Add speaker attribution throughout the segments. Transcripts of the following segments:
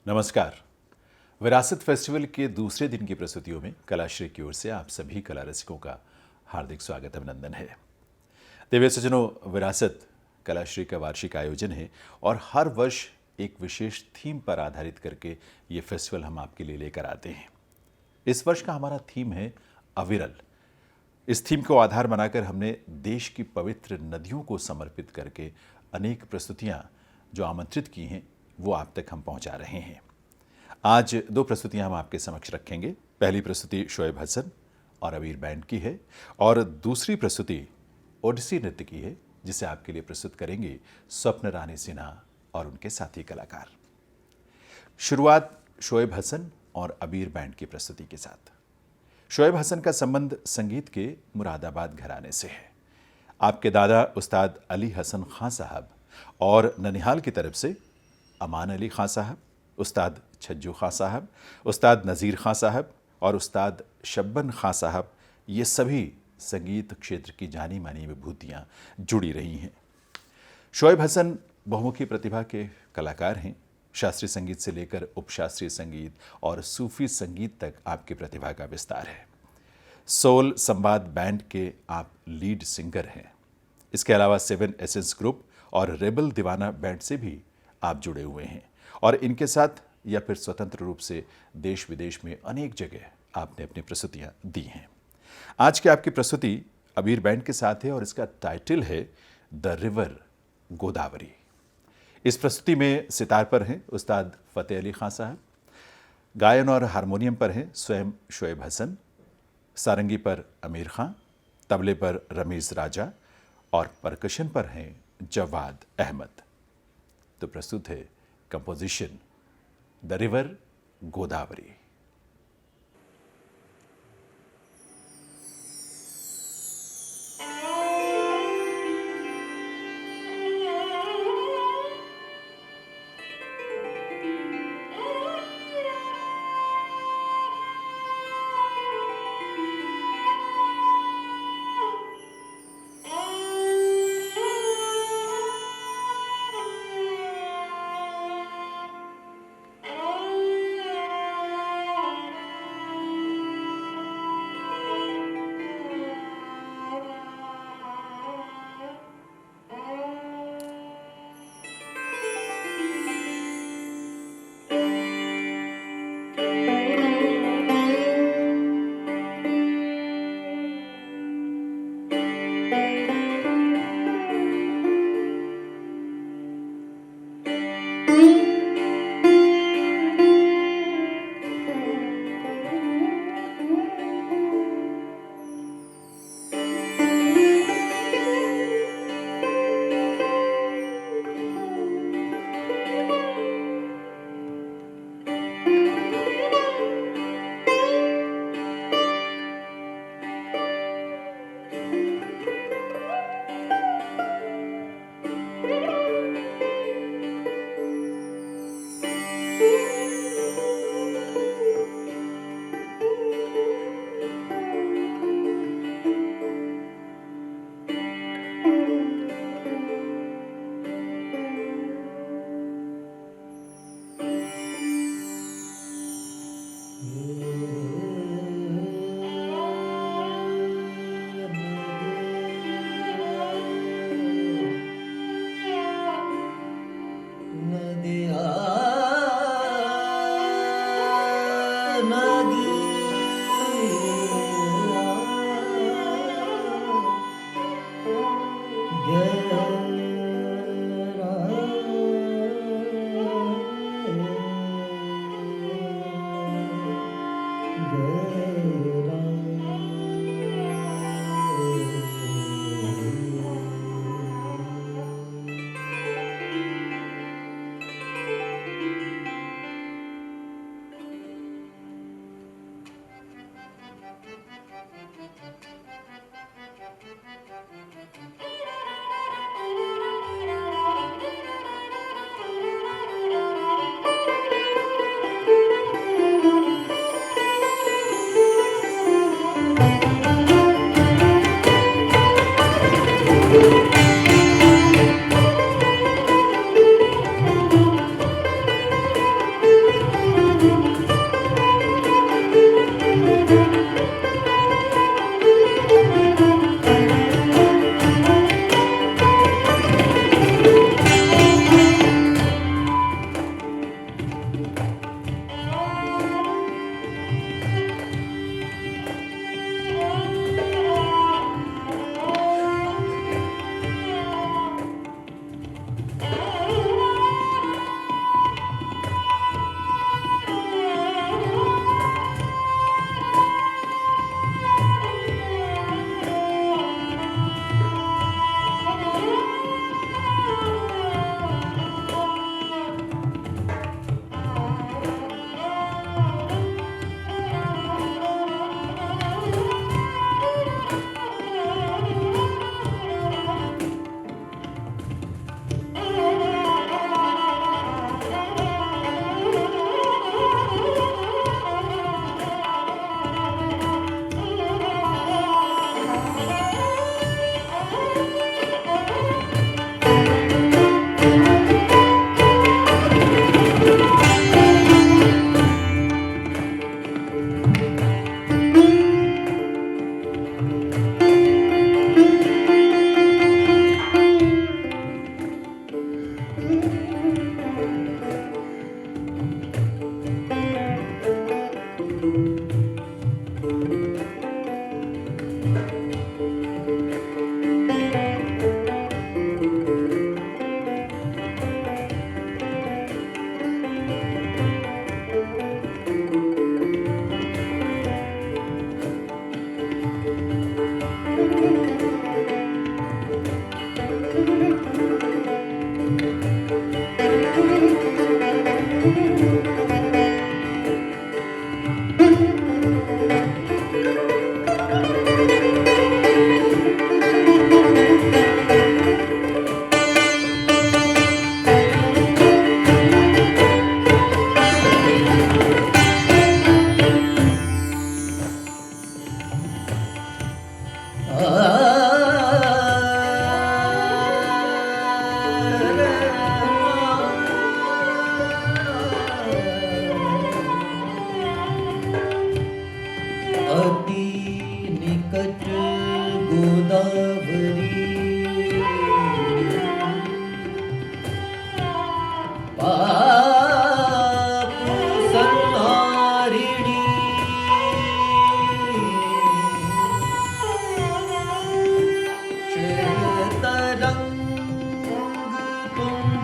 Speaker 1: नमस्कार। विरासत फेस्टिवल के दूसरे दिन की प्रस्तुतियों में कलाश्री की ओर से आप सभी कला रसिकों का हार्दिक स्वागत अभिनंदन है। दिव्य सज्जनों, विरासत कलाश्री का वार्षिक आयोजन है और हर वर्ष एक विशेष थीम पर आधारित करके ये फेस्टिवल हम आपके लिए लेकर आते हैं। इस वर्ष का हमारा थीम है अविरल। इस थीम को आधार बनाकर हमने देश की पवित्र नदियों को समर्पित करके अनेक प्रस्तुतियां जो आमंत्रित की हैं वो आप तक हम पहुंचा रहे हैं। आज दो प्रस्तुतियां हम आपके समक्ष रखेंगे। पहली प्रस्तुति शोएब हसन और अबीर बैंड की है और दूसरी प्रस्तुति ओडिसी नृत्य की है, जिसे आपके लिए प्रस्तुत करेंगे स्वप्न रानी सिन्हा और उनके साथी कलाकार। शुरुआत शोएब हसन और अबीर बैंड की प्रस्तुति के साथ। शोएब हसन का संबंध संगीत के मुरादाबाद घराने से है। आपके दादा उस्ताद अली हसन खां साहब और ननिहाल की तरफ से अमान अली खां साहब, उस्ताद छज्जू खां साहब, उस्ताद नज़ीर खां साहब और उस्ताद शब्बन खां साहब, ये सभी संगीत क्षेत्र की जानी मानी विभूतियाँ जुड़ी रही हैं। शोएब हसन बहुमुखी प्रतिभा के कलाकार हैं। शास्त्रीय संगीत से लेकर उपशास्त्रीय संगीत और सूफी संगीत तक आपकी प्रतिभा का विस्तार है। सोल संवाद बैंड के आप लीड सिंगर हैं। इसके अलावा 7 एसेंस ग्रुप और रेबल दीवाना बैंड से भी आप जुड़े हुए हैं और इनके साथ या फिर स्वतंत्र रूप से देश विदेश में अनेक जगह आपने अपनी प्रस्तुतियां दी हैं। आज की आपकी प्रस्तुति अबीर बैंड के साथ है और इसका टाइटल है द रिवर गोदावरी। इस प्रस्तुति में सितार पर हैं उस्ताद फतेह अली खां साहब, गायन और हारमोनियम पर हैं स्वयं शोएब हसन, सारंगी पर अमीर खां, तबले पर रमीज़ राजा और परकशन पर हैं जवाद अहमद। तो प्रस्तुत है कंपोजिशन द रिवर गोदावरी।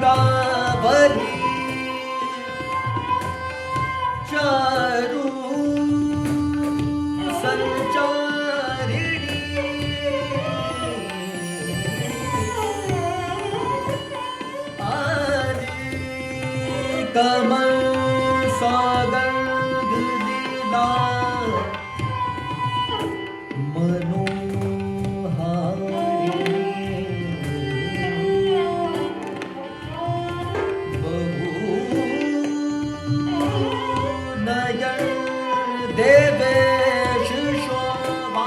Speaker 2: गंगावली चारू संचारिणी आदि कमल सागंध लीला देवेश शोभा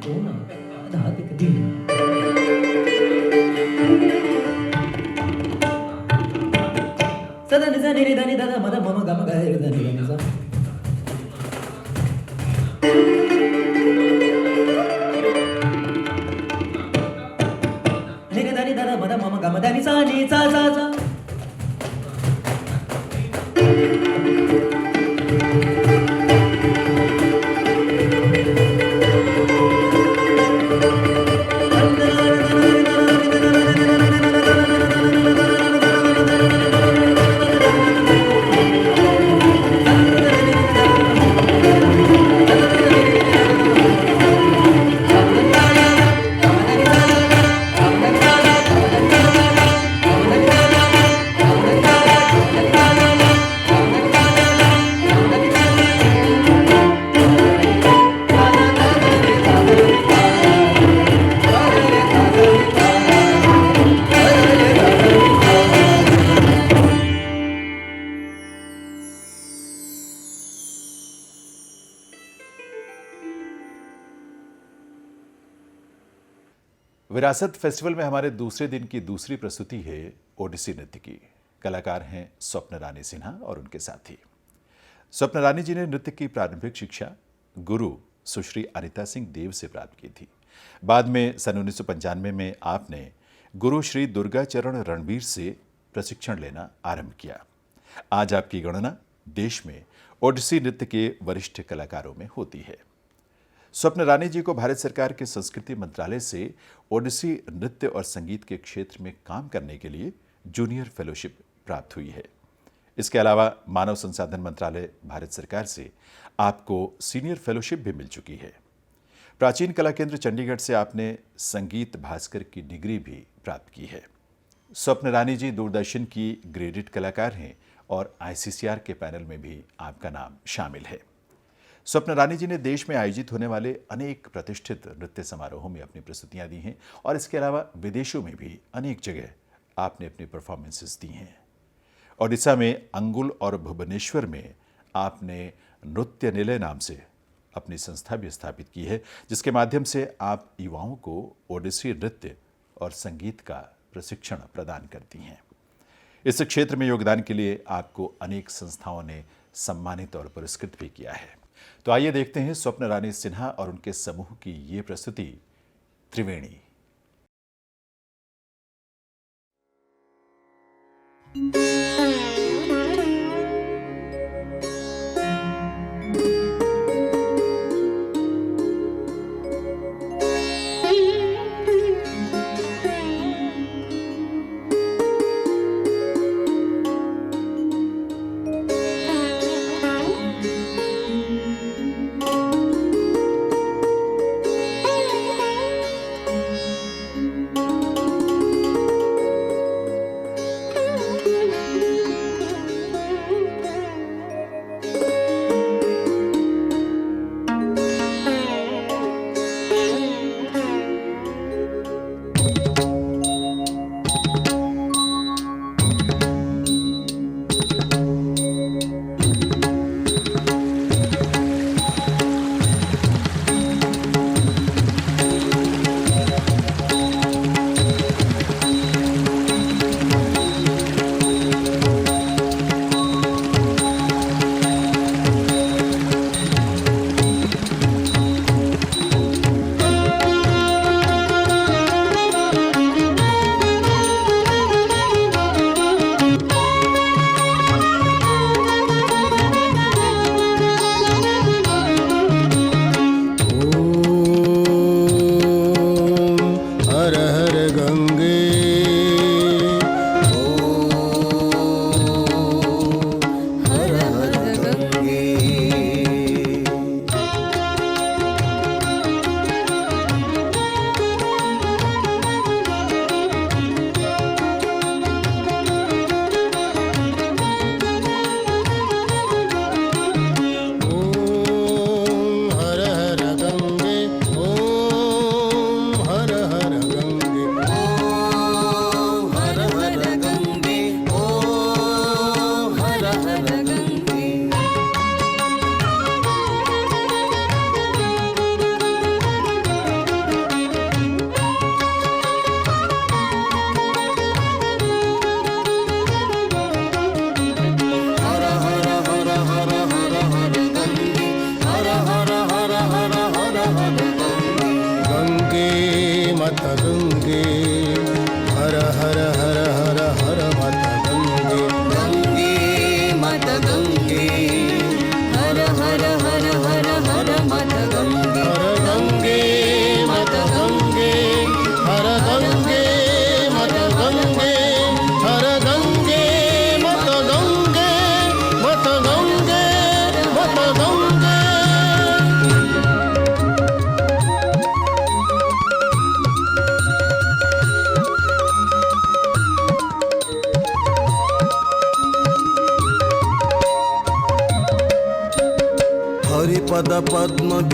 Speaker 2: कोण धातिक दिन सदा निज निरी धनी धन मद मम गम गैर धनी धनी सा निरी धनी धन मद मम गम धनी सा नी सा सा सा
Speaker 1: विरासत फेस्टिवल में हमारे दूसरे दिन की दूसरी प्रस्तुति है ओडिसी नृत्य की। कलाकार हैं स्वप्न रानी सिन्हा और उनके साथी। स्वप्न रानी जी ने नृत्य की प्रारंभिक शिक्षा गुरु सुश्री अनिता सिंह देव से प्राप्त की थी। बाद में सन 1995 में आपने गुरु श्री दुर्गाचरण रणवीर से प्रशिक्षण लेना आरंभ किया। आज आपकी गणना देश में ओडिसी नृत्य के वरिष्ठ कलाकारों में होती है। स्वप्न रानी जी को भारत सरकार के संस्कृति मंत्रालय से ओडिसी नृत्य और संगीत के क्षेत्र में काम करने के लिए जूनियर फेलोशिप प्राप्त हुई है। इसके अलावा मानव संसाधन मंत्रालय भारत सरकार से आपको सीनियर फेलोशिप भी मिल चुकी है। प्राचीन कला केंद्र चंडीगढ़ से आपने संगीत भास्कर की डिग्री भी प्राप्त की है। स्वप्न रानी जी दूरदर्शन की ग्रेडेड कलाकार हैं और ICCR के पैनल में भी आपका नाम शामिल है। स्वप्न रानी जी ने देश में आयोजित होने वाले अनेक प्रतिष्ठित नृत्य समारोहों में अपनी प्रस्तुतियां दी हैं और इसके अलावा विदेशों में भी अनेक जगह आपने अपनी परफॉर्मेंसेस दी हैं। ओडिशा में अंगुल और भुवनेश्वर में आपने नृत्य निलय नाम से अपनी संस्था भी स्थापित की है, जिसके माध्यम से आप युवाओं को ओडिसी नृत्य और संगीत का प्रशिक्षण प्रदान करती हैं। इस क्षेत्र में योगदान के लिए आपको अनेक संस्थाओं ने सम्मानित और पुरस्कृत भी किया है। तो आइए देखते हैं स्वप्न रानी सिन्हा और उनके समूह की ये प्रस्तुति त्रिवेणी।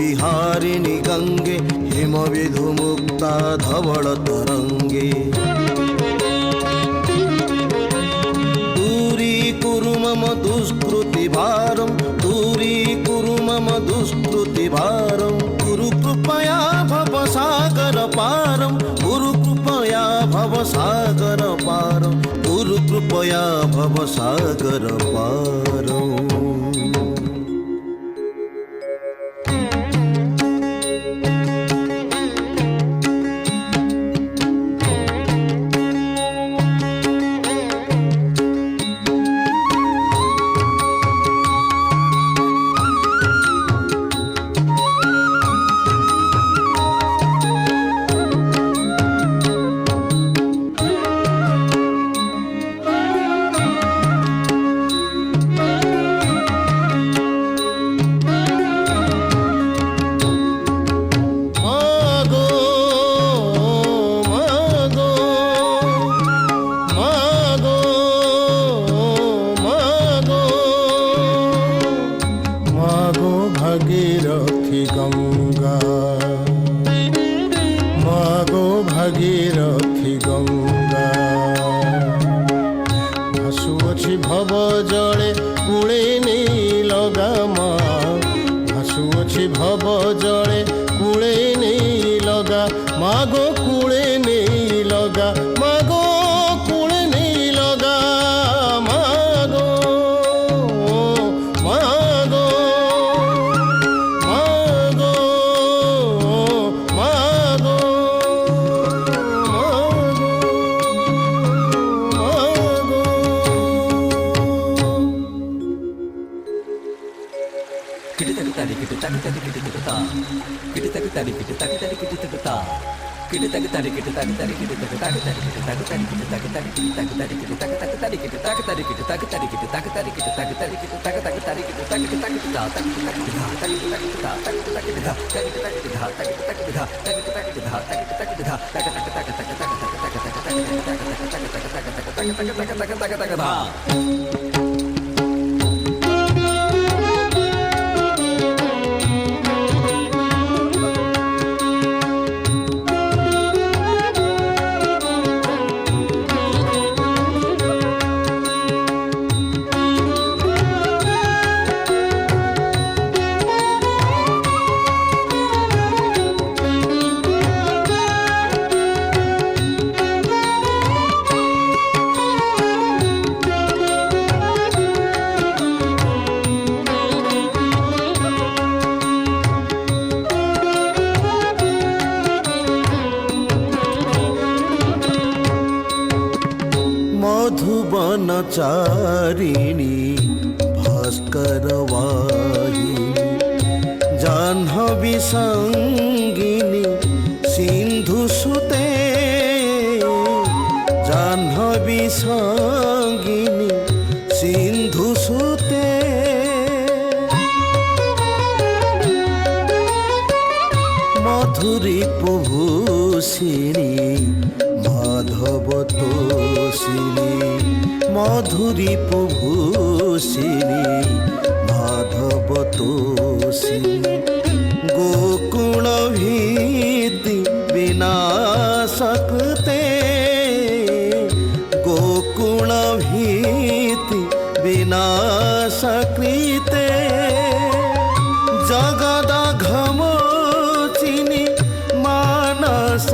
Speaker 3: विहारिणि गंगे हिमविधुमुक्ता धवल तरंगे दूरीकुरु मम दुष्कृतिभारं दूरीकुरु मम दुष्कृतिभारं गुरु कृपया भवसागर पारं गुरु कृपया भवसागर पारं गुरु कृपया भवसागर पारं
Speaker 4: भागीरथी गंगा मागो भागीरथी गंगा भासुअछि भव जले कूले नहीं लगा माँ भासुअछि भव जले कूले नहीं लगा मागो कूले नहीं लगा मागो कूले नहीं लगा मागो मागो
Speaker 3: मधुबनचारिणी भास्कर वाहिनी जाह्नवी संगिनी सिंधुसुते जाह्नवी संगिनी सिंधुसुते मधुरी प्रभूषिणी माधव तोषिणी मधुरी प्रभूषिणी माधव तोषिणी गोकुल भीति विनाशकते गोकुल भीति विनाशकृते जगदघमोचिनी मानसदायिनी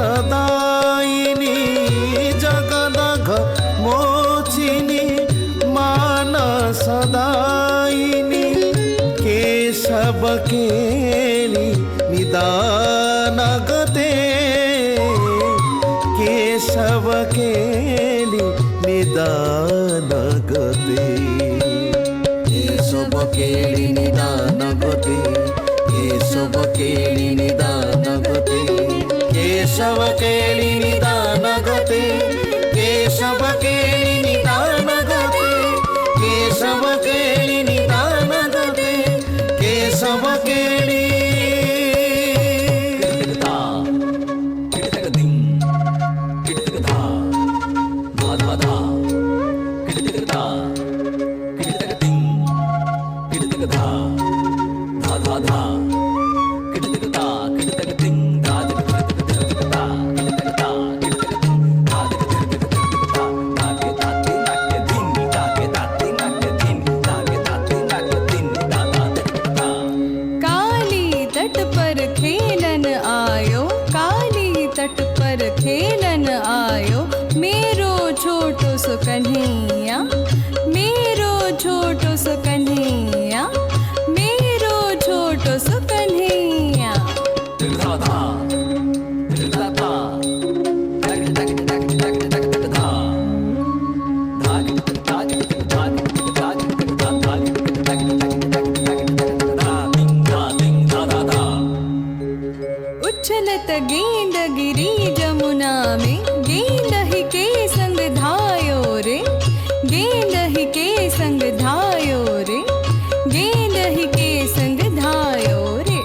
Speaker 3: जगदघमोचिनी मानसदायिनी केशव केली निदानगते केशव केली निदानगते केशव केली निदानगते केशव केली निदानगते केशव केली निदानगते केशव केली निदानगते केशव केली निदानगते केशव केली
Speaker 5: खेलन आयो, काली तट पर खेलन आयो, मेरो छोटो सो कन्हैया, मेरो छोटो सो कन्हैया, मेरो छोटो सो कन्हैया। उछलत गेंद गिरी जमुना में, गेंद ही के संग धायो रे, गेंद ही के संग धायो रे, गेंद ही के संग धायो रे।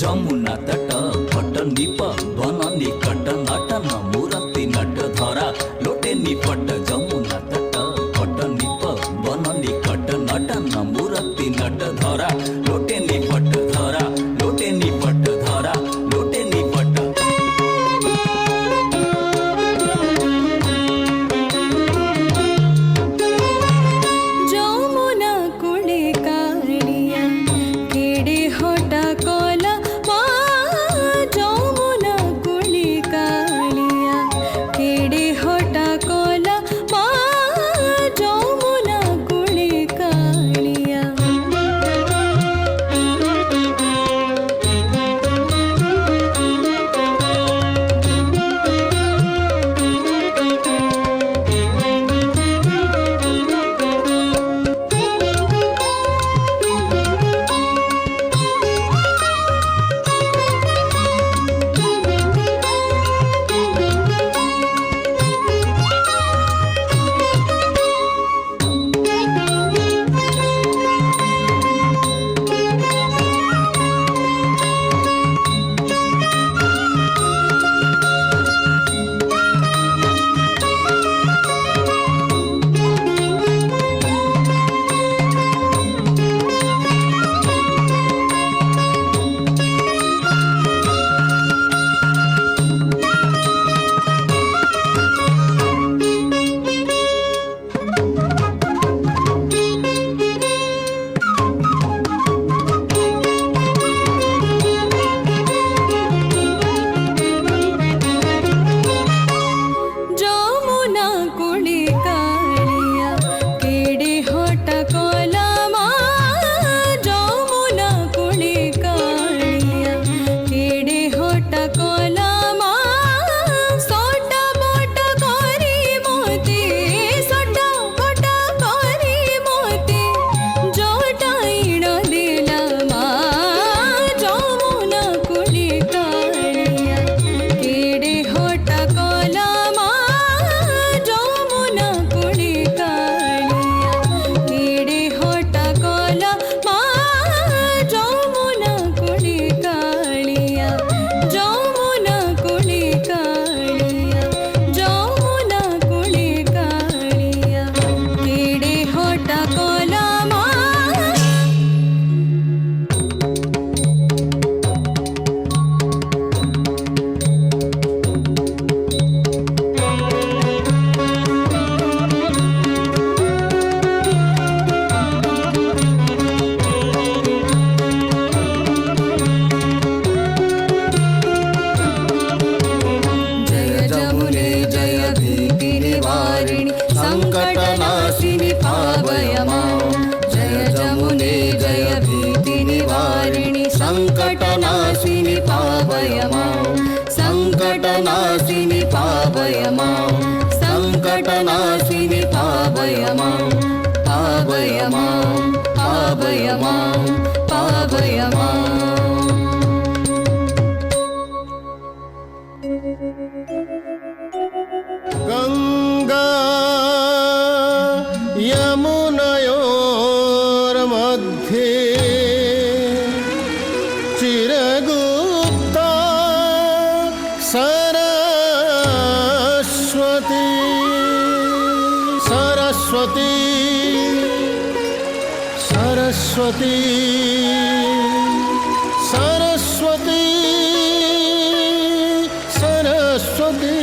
Speaker 6: जमुना तट फट निप वन निकट नटन मूर्ति नट धरा लोटे निपट। जमुना तट फट निप वन निकट नटन मूर्ति नट धरा लोटे निपट धरा लोटे निपट धरा लोटे निपट।
Speaker 5: जमुना कुड़े काड़िया केड़े होटा कोला
Speaker 3: सङ्कटनाशिनि पावय मां सङ्कटनाशिनि पावय मां सङ्कटनाशिनि पावय मां पावय मां पावय मां पावय मां
Speaker 4: गंगा यमुनयोर्मध्ये चिरगुप्ता सरस्वती सरस्वती सरस्वती सरस्वती सरस्वती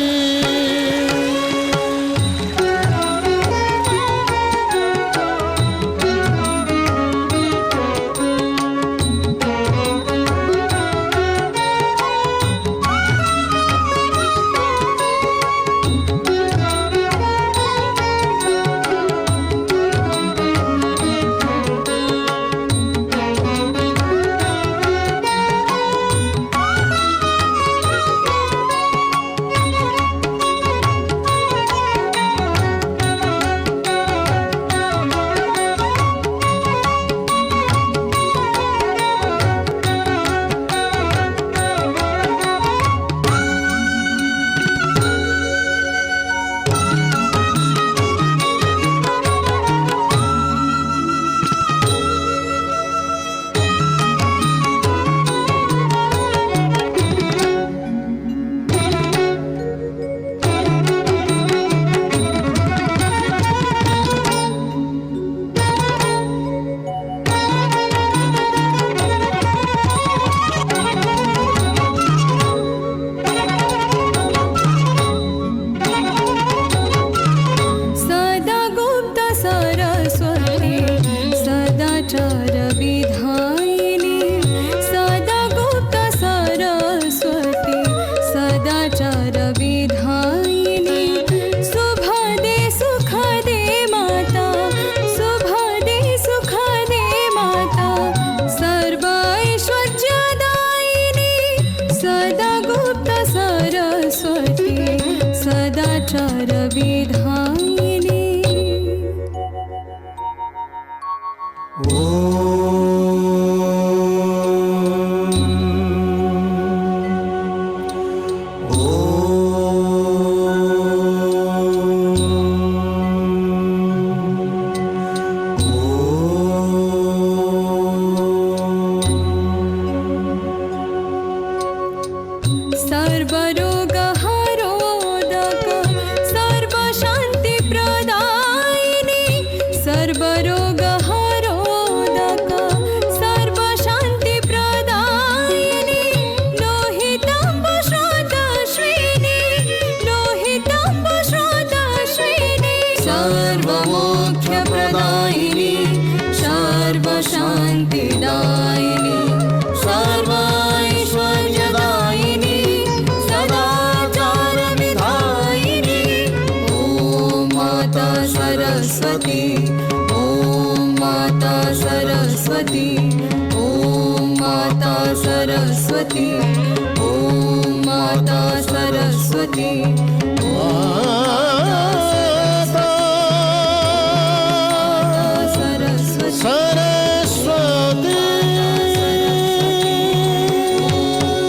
Speaker 5: सदा गुप्त सरस्वती सदाचार विधायिनी सदा गुप्त सरस्वती सदाचार विधायिनी शुभदे सुखदे माता शुभदे सुखदे माता सर्वैश्वर्यदायिनी सदा गुप्त सरस्वती सदाचार विधायिनी सर्वरोगहरोदक सर्वशान्तिप्रदायिनी सर्वरोगहरोदक सर्वशान्तिप्रदायिनी लोहिताम्बुश्रोतश्विनी लोहिताम्बुश्रोतश्विनी
Speaker 3: सर्वमोक्षप्रदायिनी
Speaker 5: सर्वशान्तिदायिनी
Speaker 3: सर्वैश्वर्यदायिनी सदाचारविधायिनी
Speaker 5: ॐ माता सरस्वती ॐ माता सरस्वती ॐ माता सरस्वती ॐ माता सरस्वती सरस्वती
Speaker 4: सरस्वती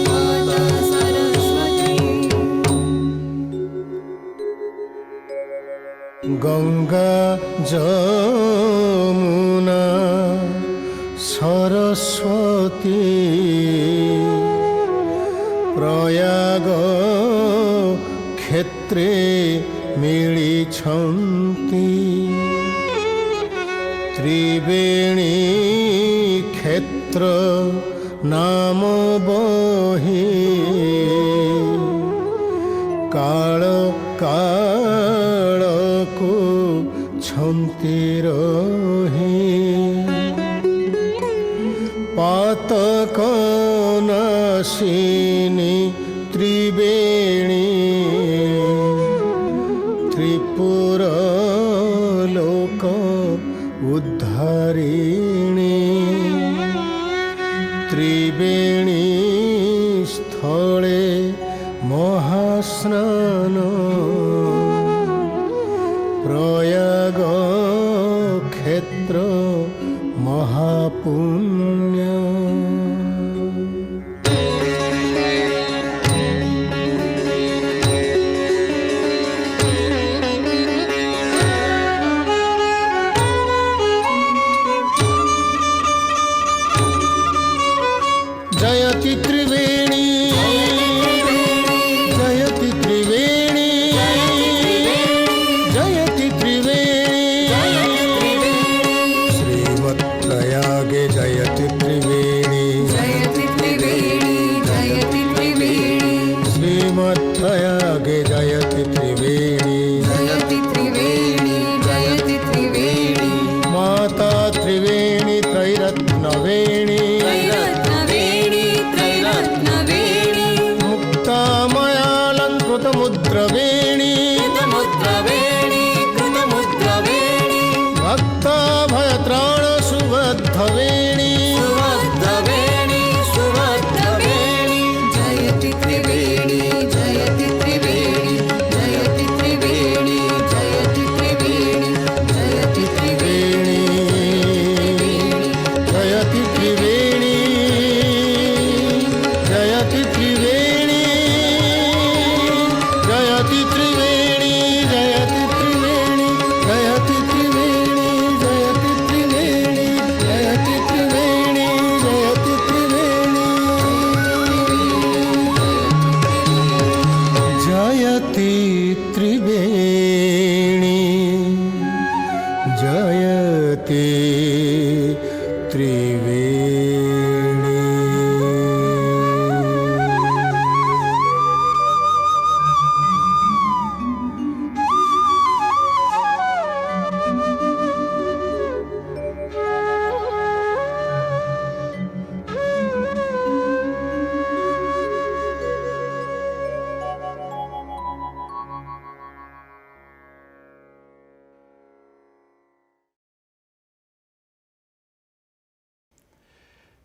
Speaker 5: माता सरस्वती
Speaker 4: गंगा जमुना सरस्वती प्रयाग क्षेत्रे मिलिछन्ति त्रिवेणी क्षेत्र नाम बही काल कालको छन्ति रही पातक नाशिनी त्रिवेणी त्रिपुर लोक उद्धारिणी त्रिवेणी त्रिवेणी स्थले महास्नान प्रयाग क्षेत्र महापुण्य जयति त्रिवेणी जयति त्रिवेणी जयति त्रिवेणी श्रीमत्प्रयागे जयति त्रिवेणी
Speaker 5: जयति त्रिवेणी जयति त्रिवेणी
Speaker 4: श्रीमत्प्रयागे जयति त्रिवेणी
Speaker 5: जयति त्रिवेणी जयति त्रिवेणी
Speaker 4: माता त्रिवेणी त्रैरत्नवेणी
Speaker 5: त्रैरत्नवेणी त्रैरत्नवेणी
Speaker 4: मुक्तामयालङ्कृतमुद्रवेणी
Speaker 5: कृतमुद्रवेणी कृतमुद्रवेणी
Speaker 4: भक्ताभयत्राणसुबद्धवेणी
Speaker 5: सुवर्धवेणी सुवर्धवेणी जयति त्रिवेणी जयति त्रिवेणी जयति त्रिवेणी जयति त्रिवेणी जयति त्रिवेणी
Speaker 4: जयति त्रिवेणी जयति त्रिवेणी जयति त्रिवेणी जयति त्रिवेणी जयति त्रिवेणी जयति त्रिवेणी जयति त्रिवेणी जयति त्रिवेणी जयति त्रिवेणी जयति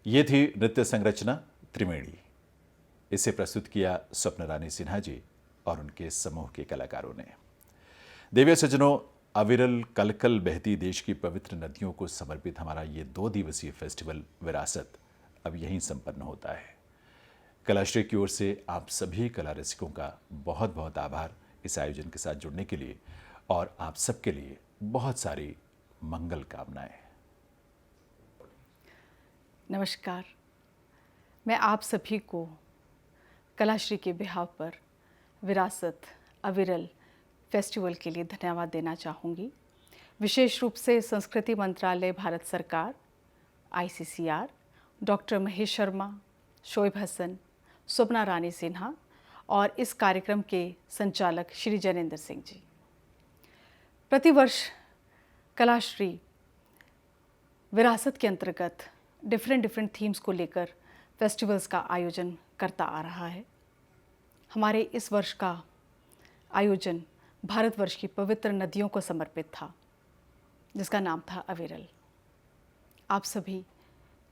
Speaker 1: ये थी नृत्य संरचना त्रिवेणी। इसे प्रस्तुत किया स्वप्न रानी सिन्हा जी और उनके समूह के कलाकारों ने। देवी सज्जनों, अविरल कलकल बहती देश की पवित्र नदियों को समर्पित हमारा ये 2 दिवसीय फेस्टिवल विरासत अब यहीं संपन्न होता है। कलाश्री की ओर से आप सभी कला रसिकों का बहुत बहुत आभार इस आयोजन के साथ जुड़ने के लिए, और आप सबके लिए बहुत सारी मंगल कामनाएं।
Speaker 7: नमस्कार, मैं आप सभी को कलाश्री के बिहाव पर विरासत अविरल फेस्टिवल के लिए धन्यवाद देना चाहूँगी। विशेष रूप से संस्कृति मंत्रालय, भारत सरकार, ICCR, डॉक्टर महेश शर्मा, शोएब हसन, स्वप्ना रानी सिन्हा और इस कार्यक्रम के संचालक श्री जैनेंद्र सिंह जी। प्रतिवर्ष कलाश्री विरासत के अंतर्गत डिफरेंट थीम्स को लेकर फेस्टिवल्स का आयोजन करता आ रहा है। हमारे इस वर्ष का आयोजन भारतवर्ष की पवित्र नदियों को समर्पित था, जिसका नाम था अविरल। आप सभी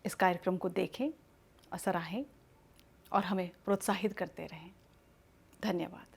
Speaker 7: इस कार्यक्रम को देखें और सराहें और हमें प्रोत्साहित करते रहें। धन्यवाद।